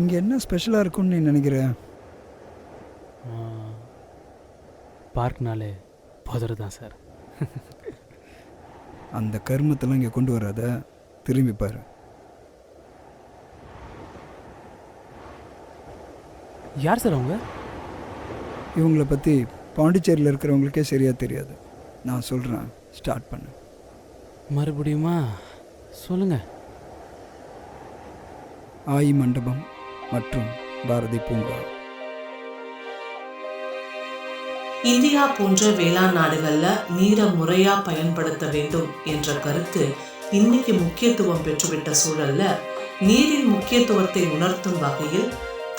இங்கே என்ன ஸ்பெஷலாக இருக்கும்னு நீ நினைக்கிற? பார்க்னாலே புதர் தான் சார். அந்த கருமத்தெல்லாம் இங்கே கொண்டு வராத, திரும்பி பாரு. யார் சார் அவங்க? இவங்களை பற்றி பாண்டிச்சேரியில் இருக்கிறவங்களுக்கே சரியாக தெரியாது. நான் சொல்கிறேன், ஸ்டார்ட் பண்ணு. மறுபடியுமா சொல்லுங்க. ஆயி மண்டபம் மற்றும் பாரதி பூங்கா. இந்தியா போன்ற வேளாண் நாடுகள்ல நீரை முறையா பயன்படுத்த வேண்டும் என்ற கருத்து இன்னைக்கு முக்கியத்துவம் பெற்றுவிட்ட சூழல்ல நீரின் முக்கியத்துவத்தை உணர்த்தும் வகையில்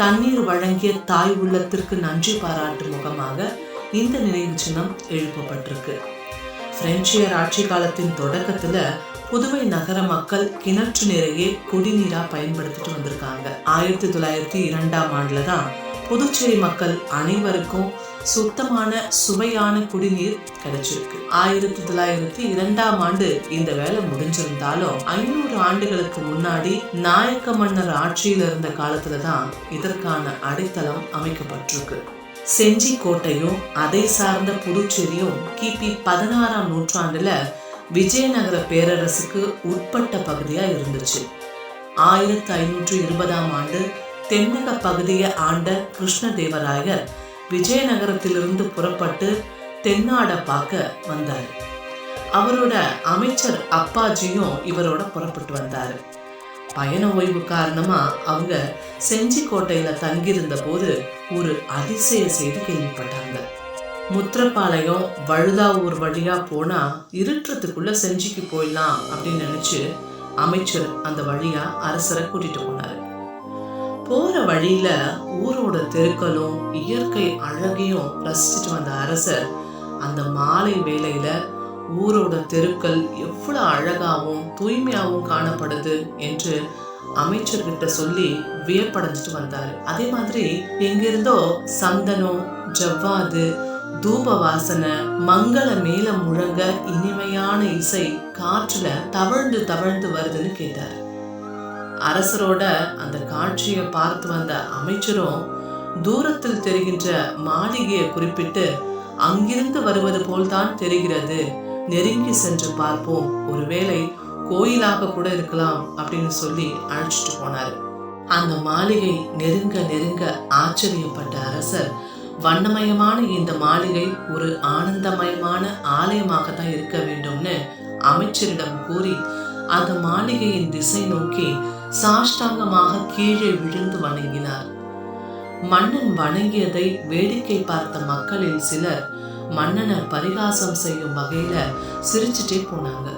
தண்ணீர் வழங்கிய தாய் உள்ளத்திற்கு நன்றி பாராட்டும் முகமாக இந்த நினைவு சின்னம் எழுப்பப்பட்டிருக்கு. பிரெஞ்சியர் ஆட்சி காலத்தின் தொடக்கத்துல புதுவை நகர மக்கள் கிணற்று நீரையே குடிநீரா பயன்படுத்திட்டு வந்திருக்காங்க. 1902 தான் புதுச்சேரி மக்கள் அனைவருக்கும் சுத்தமான சுவையான குடிநீர் கிடைச்சிருக்கு. 1902 இந்த வேலை முடிஞ்சிருந்தாலும் 500 ஆண்டுகளுக்கு முன்னாடி நாயக்க மன்னர் ஆட்சியில் இருந்த காலத்துலதான் இதற்கான அடித்தளம் அமைக்கப்பட்டிருக்கு. செஞ்சி கோட்டையும் அதை சார்ந்த புதுச்சேரியும் கிபி 16ஆம் நூற்றாண்டுல விஜயநகர பேரரசுக்கு உட்பட்ட பகுதியா இருந்துச்சு. 1520 தென்னக பகுதியை ஆண்ட கிருஷ்ணதேவராயர் விஜயநகரத்திலிருந்து புறப்பட்டு தென்னாட பார்க்க வந்தார். அவரோட அமைச்சர் அப்பாஜியும் இவரோட புறப்பட்டு வந்தாரு. பயண ஓய்வு காரணமா அவங்க செஞ்சி கோட்டையில தங்கியிருந்த போது ஒரு அதிசய செய்தி கேள்விப்பட்டாங்க. முத்திரப்பாளையம் வழுதாவூர் வழியா போனா இருட்டுறதுக்குள்ள செஞ்சிக்கு போயிடலாம் அப்படின்னு நினைச்சு அமைச்சர் அந்த வழியா அரசரை கூட்டிட்டு போனாரு. போற வழியில ஊரோட தெருக்களும் இயற்கை அழகையும் ரசிச்சுட்டு வந்த அரசர் அந்த மாலை வேளையில ஊரோட தெருக்கள் எவ்வளவு அழகாவும் தூய்மையாகவும் காணப்படுது என்று அமைச்சர்கிட்ட சொல்லி வியப்படைஞ்சிட்டு வந்தாரு. அதே மாதிரி எங்கிருந்தோ சந்தனம், ஜவ்வாது, தூப வாசனை, மங்கள மேல முழங்க இனிமையான இசை காற்றுல தவழ்ந்து தவழ்ந்து வருதுன்னு கேட்டாரு. அரசரோட அந்த காட்சியை பார்த்து வந்த அமைச்சரும் தூரத்தில் தெரிகின்ற மாளிகையை குறிப்பிட்டு அங்கிருந்து வருவது போல்தான் தெரிகிறது, நெருங்கி சென்று பார்ப்போம், ஒருவேளை கோயிலாக கூட இருக்கலாம் அப்படின்னு சொல்லி அழைச்சிட்டு போனாரு. அந்த மாளிகை நெருங்க நெருங்க ஆச்சரியப்பட்ட அரசர் வண்ணமயமான இந்த மாளிகை ஒரு ஆனந்தமயமான ஆலயமாக தான் இருக்க வேண்டும்னு அமைச்சரிடம் கூறி அந்த மாளிகையின் திசை நோக்கி சாஷ்டாங்கமாக கீழே விழுந்து வணங்கினார். மன்னன் வணங்கியதை வேடிக்கை பார்த்த மக்களில் சிலர் மன்னனை பரிகாசம் செய்யும் வகையில சிரிச்சுட்டே போனாங்க.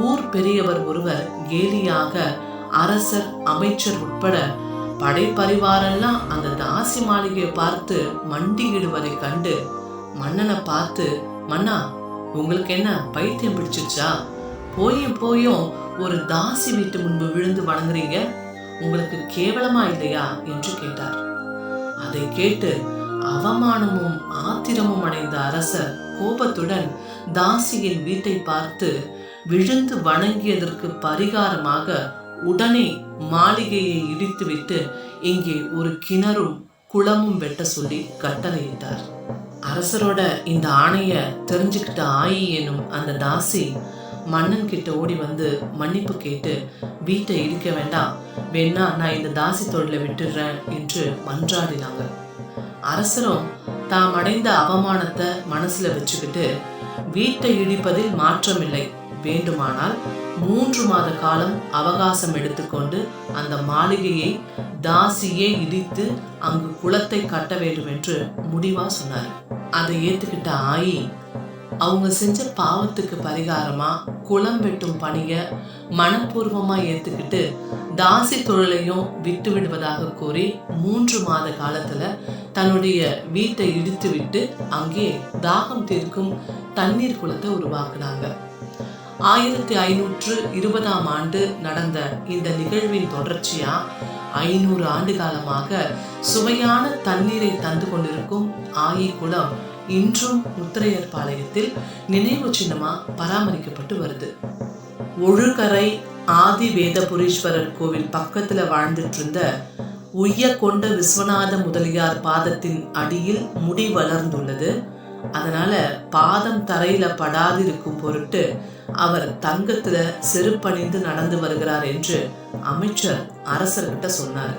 ஊர் பெரியவர் ஒருவர் கேலியாக அரசர், அமைச்சர் உட்பட படைப்பரிவாரெல்லாம் அந்த தாசி மாளிகையை பார்த்து மண்டியிடுவதை கண்டு மன்னனை பார்த்து, மன்னா உங்களுக்கு என்ன பைத்தியம் பிடிச்சிருச்சா? போயும் ஒரு தாசி வீட்டு முன்பு விழுந்து வணங்குறீங்க, உங்களுக்கு கேவலமா இல்லையா என்று கேட்டார். அதை கேட்டு அவமானமும் ஆத்திரமும் அடைந்த அரசர் கோபத்துடன் தாசியின் வீட்டை பார்த்து விழுந்து வணங்கியதற்கு பரிகாரமாக உடனே மாளிகையை இடித்துவிட்டு இங்கே ஒரு கிணறும் குளமும் வெட்ட சொல்லி கட்டளையிட்டார். அரசரோட இந்த ஆணைய தெரிஞ்சுக்கிட்ட ஆயி எனும் அந்த தாசி மன்னன் கிட்ட ஓடி வந்து மன்னிப்பு கேட்டு வீட்டை இடிக்க வேண்டாம், வேணா நான் இந்த தாசி தொழிலை விட்டுடுறேன் என்று மன்றாடினாங்க. அரசரும் தாம் அடைந்த அவமானத்தை மனசுல வச்சுக்கிட்டு வீட்டை இடிப்பதில் மாற்றமில்லை, வேண்டுமானால் 3 மாத காலம் அவகாசம் எடுத்துக்கொண்டு அந்த மாளிகையை தாசியே இடித்து அங்கு குளத்தை கட்ட வேண்டும் என்று முடிவா சொன்னார். அதை ஏத்துக்கிட்ட ஆயி அவங்க செஞ்ச பாவத்துக்கு பரிகாரமா குளம் வெட்டும் பணிய மனப்பூர்வமா ஏத்துக்கிட்டு தாசி தொழிலையும் விட்டு விடுவதாக கூறி 3 மாத காலத்துல தன்னுடைய வீட்டை இடித்து விட்டு அங்கே தாகம் தீர்க்கும் தண்ணீர் குளத்தை உருவாக்குனாங்க. 1520 நடந்த இந்த நிகழ்வின் தொடர்ச்சியா 500 ஆண்டு காலமாக சுவையான தண்ணீரை தந்து கொண்டிருக்கும் ஆயி குளம் இன்றும் முத்திரையர் பாளையத்தில் நினைவு சின்னமா பராமரிக்கப்பட்டு வருது. ஒழுகரை ஆதி வேதபுரீஸ்வரர் கோவில் பக்கத்துல வாழ்ந்துட்டு இருந்த உய்ய கொண்ட விஸ்வநாத முதலியார் பாதத்தின் அடியில் முடி வளர்ந்துள்ளது. அதனால பாதம் தரையில படாதிருக்கும் பொருட்டு அவர் தங்கத்துல செருப்பணிந்து நடந்து வருகிறார் என்று அமைச்சர் அரசர்கிட்ட சொன்னார்.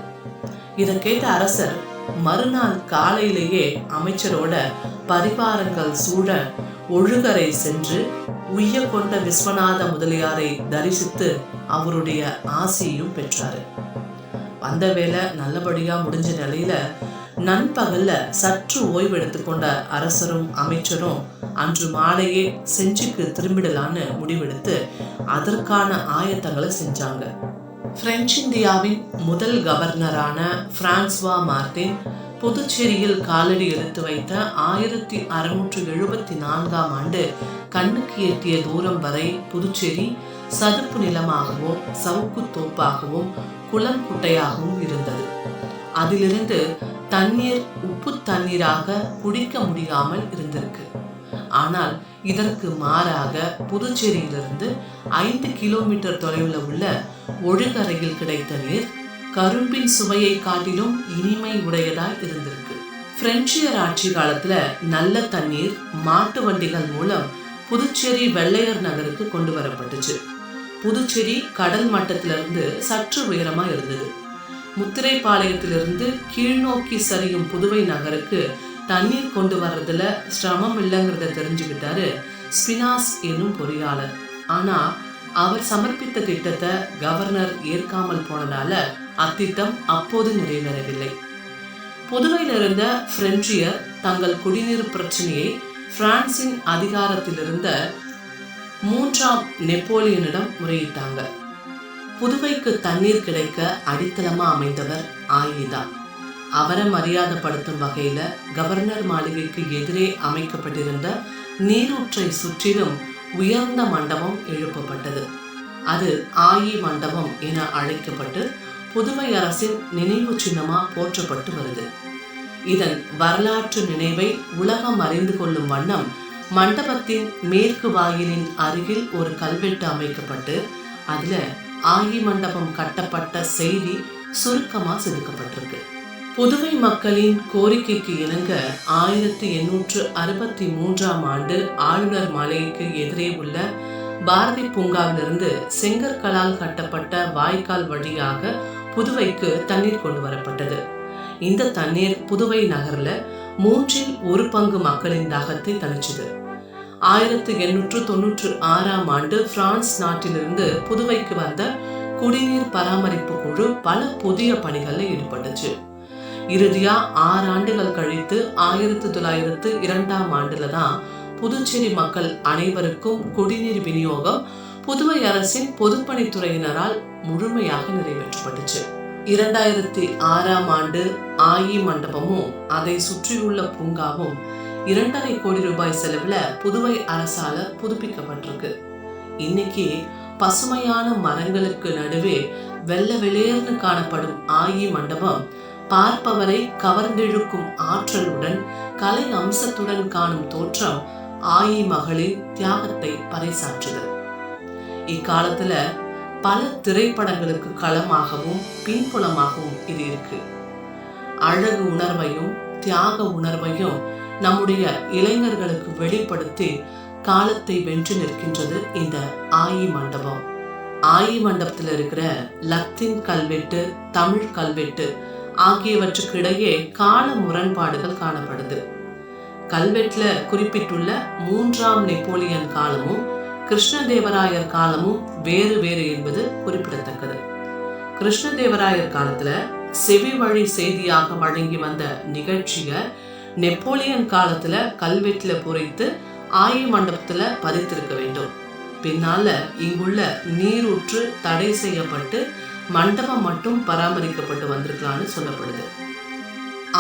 இதை கேட்ட அரசர் மறுநாள் காலையிலேயே அமைச்சரோட பரிவாரங்கள் சூழ ஒழுகரை சென்று உய்ய கொண்ட விஸ்வநாத முதலியாரை தரிசித்து அவருடைய ஆசியையும் பெற்றாரு. வந்த வேலை நல்லபடியா முடிஞ்ச நிலையில நண்பகல்ல சற்று ஓய்வு எடுத்துக்கொண்ட அரசரும் அமைச்சரும் அன்று மாலையே செஞ்சிக்கு திரும்பிடலான்னு முடிவெடுத்து அதற்கான ஆயத்தங்களை செஞ்சாங்க. பிரெஞ்சு இந்தியாவின் முதல் கவர்னரான பிரான்சுவா மார்டின் புதுச்சேரியில் காலடி எடுத்து வைத்த 1674ஆம் ஆண்டு கண்ணுக்கு எட்டிய தூரம் வரை புதுச்சேரி சதுப்பு நிலமாகவும் சவுக்கு தோப்பாகவும் குளம் குட்டையாகவும் இருந்தது. அதிலிருந்து தண்ணீர் உப்பு தண்ணீராக குடிக்க முடியாமல் இருந்திருக்கு. ஆனால் இதற்கு மாறாக புதுச்சேரியிலிருந்து 5 கிலோமீட்டர் தொலைவில் உள்ள ஒழுகரையில் கிடைத்த நீர் கரும்பின் சுவையை காட்டிலும் இனிமை உடையதாய் இருந்திருக்கு. பிரெஞ்சியர் ஆட்சி காலத்துல நல்ல தண்ணீர் மாட்டு வண்டிகள் மூலம் புதுச்சேரி வெள்ளையர் நகருக்கு கொண்டு வரப்பட்டுச்சு. புதுச்சேரி கடல் மட்டத்திலிருந்து சற்று உயரமா இருந்தது. முத்திரைப்பாளையத்திலிருந்து கீழ்நோக்கி சரியும் புதுவை நகருக்கு தண்ணீர் கொண்டு வர்றதுல சிரமம் இல்லைங்கிறத தெரிஞ்சுக்கிட்டாரு ஸ்பினாஸ் எனும் பொறியாளர். ஆனா அவர் சமர்ப்பித்த திட்டத்தை கவர்னர் ஏற்காமல் போனதால அத்திட்டம் அப்போது நிறைவேறவில்லை. புதுவையில் இருந்த பிரெஞ்சியர் தங்கள் குடிநீர் பிரச்சனையை பிரான்சின் அதிகாரத்தில் இருந்த 3ஆம் நெப்போலியனிடம் முறையிட்டாங்க. புதுவைக்கு தண்ணீர் கிடைக்க அடித்தளமா அமைந்தவர் ஆயிதான். அவரை மரியாதைப்படுத்தும் வகையில கவர்னர் மாளிகைக்கு எதிரே அமைக்கப்பட்டிருந்த நீரூற்றை சுற்றிலும் உயர்ந்த மண்டபம் எழுப்பப்பட்டது. அது ஆயி மண்டபம் என அழைக்கப்பட்டு புதுவை அரசின் நினைவு சின்னமா போற்றப்பட்டு வருது. இதன் வரலாற்று நினைவை உலகம் அறிந்து கொள்ளும் வண்ணம் மண்டபத்தின் மேற்கு வாயிலின் அருகில் ஒரு கல்வெட்டு அமைக்கப்பட்டு அதுல ஆயி மண்டபம் கட்டப்பட்ட செய்தி சுருக்கமா செதுக்கப்பட்டிருக்கு. புதுவை மக்களின் கோரிக்கைக்கு இணங்க 1863ஆம் ஆண்டு ஆளுநர் மாளிகைக்கு எதிரே உள்ள பாரதி பூங்காவிலிருந்து செங்கற்களால் கட்டப்பட்ட வாய்க்கால் வழியாக புதுவைக்கு தண்ணீர் கொண்டு வரப்பட்டது. இந்த தண்ணீர் புதுவை நகர்ல 1/3 மக்களின் தாகத்தை தணிச்சது. 1896ஆம் ஆண்டு பிரான்ஸ் நாட்டிலிருந்து புதுவைக்கு வந்த குடிநீர் பராமரிப்பு குழு பல புதிய பணிகளில் ஈடுபட்டுச்சு. இறுதியா 6 ஆண்டுகள் கழித்து 1902ஆம் ஆண்டுல தான் புதுச்சேரி மக்கள் அனைவருக்கும் குடிநீர் விநியோகம் புதுவை அரசின் பொதுப்பணித்துறையினரால் முழுமையாக நிறைவேற்றப்பட்டுச்சு. 2006ஆம் ஆண்டு ஆயி மண்டபமும் அதை சுற்றியுள்ள பூங்காவும் 2.5 கோடி ரூபாய் செலவுல புதுவை அரசால புதுப்பிக்கப்பட்டிருக்கு. இன்னைக்கு பசுமையான மரங்களுக்கு நடுவே வெள்ளை வெளியேர்னு காணப்படும் ஆயி மண்டபம் பார்ப்பவரை கவர்ந்தெழுக்கும் ஆற்றலுடன் கலை அம்சத்துடன் காணும் தோற்றம் ஆயி மகளின் தியாகத்தை பறைசாற்றுது. இக்காலத்துல பல திரைப்படங்களுக்கு களமாகவும் பின்புலமாகவும் இது இருக்கு. அழகு உணர்வையும் தியாக உணர்வையும் நம்முடைய இளைஞர்களுக்கு வெளிப்படுத்தி காலத்தை வென்று நிற்கின்றது இந்த ஆயி மண்டபம். ஆயி மண்டபத்தில் இருக்கிற லத்தீன் கல்வெட்டு, தமிழ் கல்வெட்டு ஆகியவற்றுக்கு இடையே கால முரண்பாடுகள் காணப்படுது. கல்வெட்டுல குறிப்பிட்டுள்ள 3ஆம் நெப்போலியன் காலமும் கிருஷ்ணதேவராயர் காலமும் வேறு வேறு என்பது குறிப்பிடத்தக்கது. கிருஷ்ணதேவராயர் காலத்துல செவி வழி செய்தியாக வழங்கி வந்த நிகழ்ச்சிய நெப்போலியன் காலத்துல கல்வெட்டுல பொறித்து ஆயி மண்டபத்துல பதித்திருக்க வேண்டும். பின்னால இங்குள்ள நீரூற்று தடை செய்யப்பட்டு மண்டபம் மட்டும் பராமரிக்கப்பட்டு வந்திருக்கலான்னு சொல்லப்படுது.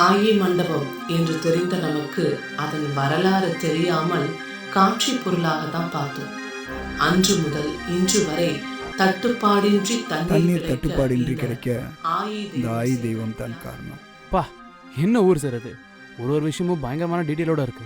ஆயி மண்டபம் என்று தெரிந்த நமக்கு அதன் வரலாறு தெரியாமல் காட்சி பொருளாக தான் பார்த்தோம். அன்று முதல் இன்று வரை தட்டுப்பாடின்றி தண்ணீர் தட்டுப்பாடின்றி கிடைக்க இந்த ஆயி தெய்வம் தான் காரணம். பா, என்ன ஊர் சார் அது? ஒரு விஷயமும் பயங்கரமான டீட்டெயிலோட இருக்கு.